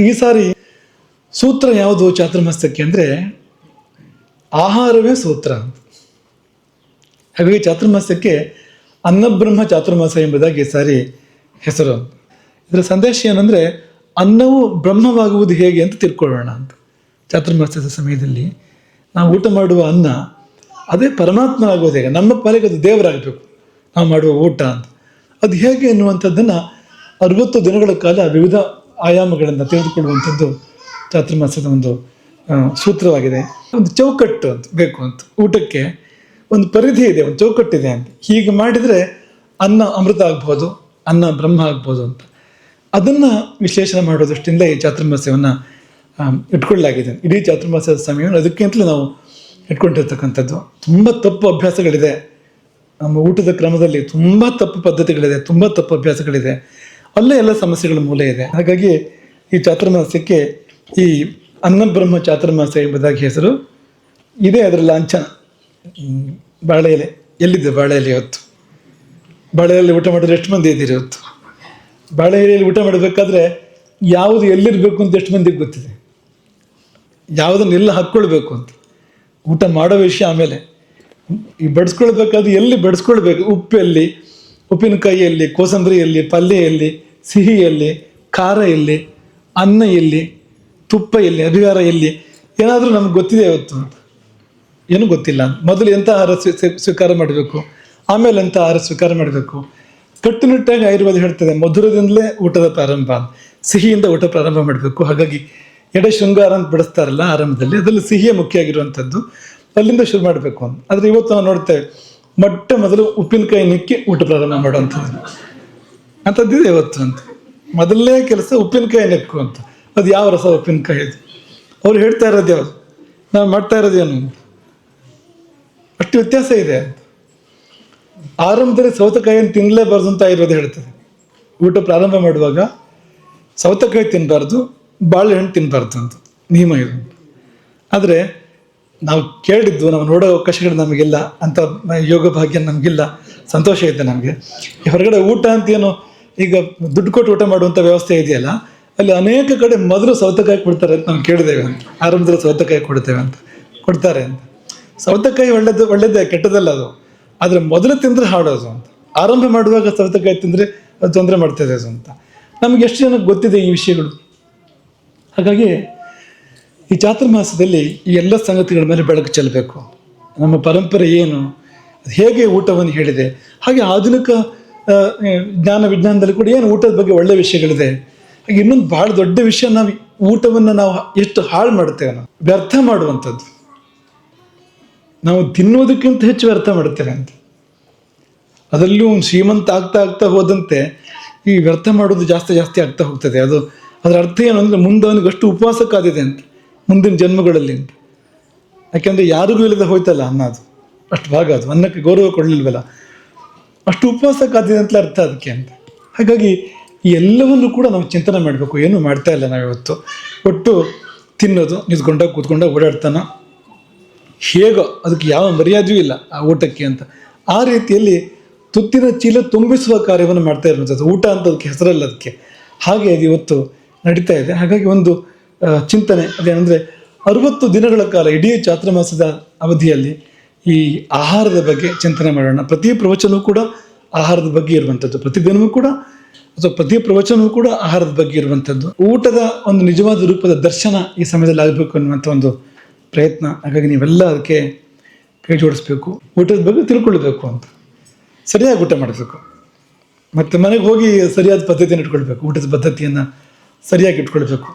ಈ ಸಾರಿ ಸೂತ್ರ ಯಾವುದು ಚಾತುರ್ಮಾಸ್ಯಕ್ಕೆ ಅಂದರೆ ಆಹಾರವೇ ಸೂತ್ರ. ಹಾಗಾಗಿ ಚಾತುರ್ಮಾಸ್ಯಕ್ಕೆ ಅನ್ನಬ್ರಹ್ಮ ಚಾತುರ್ಮಾಸ ಎಂಬುದಾಗಿ ಈ ಸಾರಿ ಹೆಸರು. ಇದರ ಸಂದೇಶ ಏನಂದರೆ ಅನ್ನವು ಬ್ರಹ್ಮವಾಗುವುದು ಹೇಗೆ ಅಂತ ತಿಳ್ಕೊಳ್ಳೋಣ ಅಂತ. ಚಾತುರ್ಮಾಸ್ಯದ ಸಮಯದಲ್ಲಿ ನಾವು ಊಟ ಮಾಡುವ ಅನ್ನ ಅದೇ ಪರಮಾತ್ಮನಾಗೋದು ಹೇಗೆ, ನಮ್ಮ ಪಾಲಿಗೆ ಅದು ದೇವರಾಗಬೇಕು ನಾವು ಮಾಡುವ ಊಟ ಅಂತ. ಅದು ಹೇಗೆ ಎನ್ನುವಂಥದ್ದನ್ನು 60 ದಿನಗಳ ಕಾಲ ವಿವಿಧ ಆಯಾಮಗಳನ್ನು ತೆಗೆದುಕೊಳ್ಳುವಂಥದ್ದು ಚಾತುರ್ಮಾಸದ ಒಂದು ಸೂತ್ರವಾಗಿದೆ. ಒಂದು ಚೌಕಟ್ಟು ಅಂತ ಬೇಕು ಅಂತ, ಊಟಕ್ಕೆ ಒಂದು ಪರಿಧಿ ಇದೆ, ಒಂದು ಚೌಕಟ್ಟಿದೆ ಅಂತ. ಹೀಗೆ ಮಾಡಿದರೆ ಅನ್ನ ಅಮೃತ ಆಗ್ಬೋದು, ಅನ್ನ ಬ್ರಹ್ಮ ಆಗ್ಬೋದು ಅಂತ. ಅದನ್ನು ವಿಶ್ಲೇಷಣೆ ಮಾಡೋ ದೃಷ್ಟಿಯಿಂದ ಈ ಚಾತುರ್ಮಾಸ್ಯವನ್ನು ಇಟ್ಕೊಳ್ಳಲಾಗಿದೆ. ಇಡೀ ಚಾತುರ್ಮಾಸದ ಸಮಯವನ್ನು ಅದಕ್ಕಿಂತಲೂ ನಾವು ಇಟ್ಕೊಂಡಿರ್ತಕ್ಕಂಥದ್ದು. ತುಂಬ ತಪ್ಪು ಅಭ್ಯಾಸಗಳಿದೆ ನಮ್ಮ ಊಟದ ಕ್ರಮದಲ್ಲಿ, ತುಂಬ ತಪ್ಪು ಪದ್ಧತಿಗಳಿದೆ, ತುಂಬ ತಪ್ಪು ಅಭ್ಯಾಸಗಳಿದೆ. ಅಲ್ಲೇ ಎಲ್ಲ ಸಮಸ್ಯೆಗಳ ಮೂಲ ಇದೆ. ಹಾಗಾಗಿ ಈ ಚಾತುರ್ಮಾಸ್ಯಕ್ಕೆ ಈ ಅನ್ನಬ್ರಹ್ಮ ಚಾತುರ್ಮಾಸ ಎಂಬುದಾಗಿ ಹೆಸರು ಇದೆ. ಅದರ ಲಾಂಛನ ಬಾಳೆ ಎಲೆ. ಎಲ್ಲಿದೆ ಬಾಳೆ ಎಲೆ? ಇವತ್ತು ಬಾಳೆ ಎಲೆಯಲ್ಲಿ ಊಟ ಮಾಡಿದ್ರೆ ಎಷ್ಟು ಮಂದಿ ಇದ್ದೀರಿ? ಇವತ್ತು ಬಾಳೆ ಎಲೆಯಲ್ಲಿ ಊಟ ಮಾಡಬೇಕಾದ್ರೆ ಯಾವುದು ಎಲ್ಲಿರಬೇಕು ಅಂತ ಎಷ್ಟು ಮಂದಿಗೆ ಗೊತ್ತಿದೆ? ಯಾವುದನ್ನು ಎಲ್ಲ ಹಾಕ್ಕೊಳ್ಬೇಕು ಅಂತ. ಊಟ ಮಾಡೋ ವಿಷಯ ಆಮೇಲೆ, ಈ ಬಡಿಸ್ಕೊಳ್ಬೇಕಾದ್ರೆ ಎಲ್ಲಿ ಬಡಿಸ್ಕೊಳ್ಬೇಕು, ಉಪ್ಪೆಲ್ಲಿ, ಉಪ್ಪಿನಕಾಯಿಯಲ್ಲಿ, ಕೋಸಂಬರಿಯಲ್ಲಿ, ಪಲ್ಯೆಯಲ್ಲಿ, ಸಿಹಿಯಲ್ಲಿ, ಖಾರ ಎಲ್ಲಿ, ಅನ್ನ ಎಲ್ಲಿ, ತುಪ್ಪ ಎಲ್ಲಿ, ಅಧಿಕಾರ ಎಲ್ಲಿ, ಏನಾದರೂ ನಮ್ಗೆ ಗೊತ್ತಿದೆ ಇವತ್ತು ಅಂತ? ಏನೂ ಗೊತ್ತಿಲ್ಲ. ಮೊದಲು ಎಂಥ ಆಹಾರ ಸ್ವೀಕಾರ ಮಾಡಬೇಕು, ಆಮೇಲೆ ಎಂಥ ಆಹಾರ ಸ್ವೀಕಾರ ಮಾಡಬೇಕು. ಕಟ್ಟುನಿಟ್ಟಾಗಿ ಆಯುರ್ವೇದ ಹೇಳ್ತದೆ ಮಧುರದಿಂದಲೇ ಊಟದ ಪ್ರಾರಂಭ, ಸಿಹಿಯಿಂದ ಊಟ ಪ್ರಾರಂಭ ಮಾಡಬೇಕು. ಹಾಗಾಗಿ ಎಡೆ ಶೃಂಗಾರ ಅಂತ ಬಿಡಿಸ್ತಾರಲ್ಲ ಆರಂಭದಲ್ಲಿ, ಅದರಲ್ಲಿ ಸಿಹಿಯೇ ಮುಖ್ಯ ಆಗಿರುವಂಥದ್ದು, ಅಲ್ಲಿಂದ ಶುರು ಮಾಡಬೇಕು ಅಂತ. ಆದರೆ ಇವತ್ತು ನಾವು ನೋಡ್ತೇವೆ ಮೊಟ್ಟ ಮೊದಲು ಉಪ್ಪಿನಕಾಯಿ ನಿಕ್ಕಿ ಊಟ ಪ್ರಾರಂಭ ಮಾಡುವಂಥದ್ದು ಅಂಥದ್ದಿದೆ ಇವತ್ತು ಅಂತ. ಮೊದಲನೇ ಕೆಲಸ ಉಪ್ಪಿನಕಾಯಿ ನೆಕ್ಕು ಅಂತ. ಅದು ಯಾವ ರಸ ಉಪ್ಪಿನಕಾಯಿ? ಅದು ಅವ್ರು ಹೇಳ್ತಾ ಇರೋದು ಯಾವುದು, ನಾವು ಮಾಡ್ತಾ ಇರೋದೇನು ಅಂತ. ಅಷ್ಟು ವ್ಯತ್ಯಾಸ ಇದೆ ಅಂತ. ಆರಂಭದಲ್ಲಿ ಸೌತೆಕಾಯಿಯನ್ನು ತಿನ್ನಲೇಬಾರ್ದು ಅಂತ ಆಯುರ್ವೇದ ಹೇಳ್ತದೆ. ಊಟ ಪ್ರಾರಂಭ ಮಾಡುವಾಗ ಸೌತೆಕಾಯಿ ತಿನ್ನಬಾರ್ದು, ಬಾಳೆಹಣ್ಣು ತಿನ್ನಬಾರ್ದು ಅಂತ ನಿಯಮ ಇದು. ಆದರೆ ನಾವು ಕೇಳಿದ್ದು, ನಾವು ನೋಡೋ ಅವಕಾಶಗಳು ನಮಗಿಲ್ಲ ಅಂತ, ಯೋಗ ಭಾಗ್ಯ ನಮಗಿಲ್ಲ. ಸಂತೋಷ ಇದೆ ನಮಗೆ. ಹೊರಗಡೆ ಊಟ ಅಂತ ಏನು ಈಗ ದುಡ್ಡು ಕೊಟ್ಟು ಊಟ ಮಾಡುವಂಥ ವ್ಯವಸ್ಥೆ ಇದೆಯಲ್ಲ, ಅಲ್ಲಿ ಅನೇಕ ಕಡೆ ಮೊದಲು ಸೌತೆಕಾಯಿ ಕೊಡ್ತಾರೆ ಅಂತ ನಾವು ಕೇಳಿದ್ದೇವೆ ಅಂತ. ಆರಂಭದಲ್ಲಿ ಸೌತೆಕಾಯಿ ಕೊಡ್ತೇವೆ ಅಂತ, ಕೊಡ್ತಾರೆ ಅಂತ. ಸೌತೆಕಾಯಿ ಒಳ್ಳೇದೇ, ಕೆಟ್ಟದಲ್ಲ ಅದು. ಆದರೆ ಮೊದಲು ತಿಂದರೆ ಹಾಡೋದು ಅಂತ. ಆರಂಭ ಮಾಡುವಾಗ ಸೌತೆಕಾಯಿ ತಿಂದರೆ ಅದು ತೊಂದರೆ ಮಾಡ್ತದೆ ಅದು ಅಂತ. ನಮ್ಗೆ ಎಷ್ಟು ಜನಕ್ಕೆ ಗೊತ್ತಿದೆ ಈ ವಿಷಯಗಳು. ಹಾಗಾಗಿ ಈ ಚಾತುರ್ಮಾಸದಲ್ಲಿ ಈ ಎಲ್ಲ ಸಂಗತಿಗಳ ಮೇಲೆ ಬೆಳಕು ಚೆಲ್ಲಬೇಕು. ನಮ್ಮ ಪರಂಪರೆ ಏನು, ಅದು ಹೇಗೆ ಊಟವನ್ನು ಹೇಳಿದೆ, ಹಾಗೆ ಆಧುನಿಕ ಜ್ಞಾನ ವಿಜ್ಞಾನದಲ್ಲಿ ಕೂಡ ಏನು ಊಟದ ಬಗ್ಗೆ ಒಳ್ಳೆಯ ವಿಷಯಗಳಿದೆ. ಹಾಗೆ ಇನ್ನೊಂದು ಭಾಳ ದೊಡ್ಡ ವಿಷಯ, ನಾವು ಊಟವನ್ನು ನಾವು ಎಷ್ಟು ಹಾಳು ಮಾಡ್ತೇವೆ, ನಾವು ವ್ಯರ್ಥ ಮಾಡುವಂಥದ್ದು. ನಾವು ತಿನ್ನೋದಕ್ಕಿಂತ ಹೆಚ್ಚು ವ್ಯರ್ಥ ಮಾಡ್ತೇವೆ ಅಂತ. ಅದರಲ್ಲೂ ಶ್ರೀಮಂತ ಆಗ್ತಾ ಹೋದಂತೆ ಈ ವ್ಯರ್ಥ ಮಾಡೋದು ಜಾಸ್ತಿ ಆಗ್ತಾ ಹೋಗ್ತದೆ. ಅದರ ಅರ್ಥ ಏನು ಅಂದರೆ ಮುಂದೆ ಅವನಿಗೆ ಅಷ್ಟು ಉಪವಾಸ ಕಾದಿದೆ ಅಂತ, ಮುಂದಿನ ಜನ್ಮಗಳಲ್ಲಿ ಅಂತ. ಯಾಕೆಂದರೆ ಯಾರಿಗೂ ಇಲ್ಲದೆ ಹೋಯ್ತಲ್ಲ ಅನ್ನ, ಅದು ಅಷ್ಟು ಭಾಗ, ಅದು ಅನ್ನಕ್ಕೆ ಗೌರವ ಕೊಡಲಿಲ್ವಲ್ಲ, ಅಷ್ಟು ಉಪವಾಸ ಕಾದಿದೆ ಅಂತಲೇ ಅರ್ಥ ಅದಕ್ಕೆ ಅಂತ. ಹಾಗಾಗಿ ಈ ಎಲ್ಲವನ್ನೂ ಕೂಡ ನಾವು ಚಿಂತನೆ ಮಾಡಬೇಕು. ಏನೂ ಮಾಡ್ತಾ ಇಲ್ಲ ನಾವಿವತ್ತು. ಒಟ್ಟು ತಿನ್ನೋದು, ನಿಂತ್ಕೊಂಡಾಗ ಕೂತ್ಕೊಂಡಾಗ ಓಡಾಡ್ತಾನ, ಹೇಗೋ ಅದಕ್ಕೆ ಯಾವ ಮರ್ಯಾದೆಯೂ ಇಲ್ಲ ಆ ಊಟಕ್ಕೆ ಅಂತ. ಆ ರೀತಿಯಲ್ಲಿ ತುತ್ತಿನ ಚೀಲ ತುಂಬಿಸುವ ಕಾರ್ಯವನ್ನು ಮಾಡ್ತಾ ಇರುವಂಥದ್ದು ಊಟ ಅಂತ ಅದಕ್ಕೆ ಹೆಸರಲ್ಲ ಅದಕ್ಕೆ. ಹಾಗೆ ಅದು ಇವತ್ತು ನಡೀತಾ ಇದೆ. ಹಾಗಾಗಿ ಒಂದು ಚಿಂತನೆ ಅದೇನೆಂದರೆ 60 ದಿನಗಳ ಕಾಲ ಇಡೀ ಚಾತುರ್ಮಾಸದ ಅವಧಿಯಲ್ಲಿ ಈ ಆಹಾರದ ಬಗ್ಗೆ ಚಿಂತನೆ ಮಾಡೋಣ. ಪ್ರತಿ ಪ್ರವಚನವೂ ಕೂಡ ಆಹಾರದ ಬಗ್ಗೆ ಇರುವಂಥದ್ದು, ಪ್ರತಿದಿನವೂ ಕೂಡ ಅಥವಾ ಪ್ರತಿ ಪ್ರವಚನವೂ ಕೂಡ ಆಹಾರದ ಬಗ್ಗೆ ಇರುವಂಥದ್ದು. ಊಟದ ಒಂದು ನಿಜವಾದ ರೂಪದ ದರ್ಶನ ಈ ಸಮಯದಲ್ಲಿ ಆಗಬೇಕು ಅನ್ನುವಂಥ ಒಂದು ಪ್ರಯತ್ನ. ಹಾಗಾಗಿ ನೀವೆಲ್ಲ ಅದಕ್ಕೆ ಕೈ ಜೋಡಿಸ್ಬೇಕು. ಊಟದ ಬಗ್ಗೆ ತಿಳ್ಕೊಳ್ಬೇಕು ಅಂತ, ಸರಿಯಾಗಿ ಊಟ ಮಾಡಬೇಕು. ಮತ್ತು ಮನೆಗೆ ಹೋಗಿ ಸರಿಯಾದ ಪದ್ಧತಿಯನ್ನು ಇಟ್ಕೊಳ್ಬೇಕು. ಊಟದ ಪದ್ಧತಿಯನ್ನು ಸರಿಯಾಗಿ ಇಟ್ಕೊಳ್ಬೇಕು.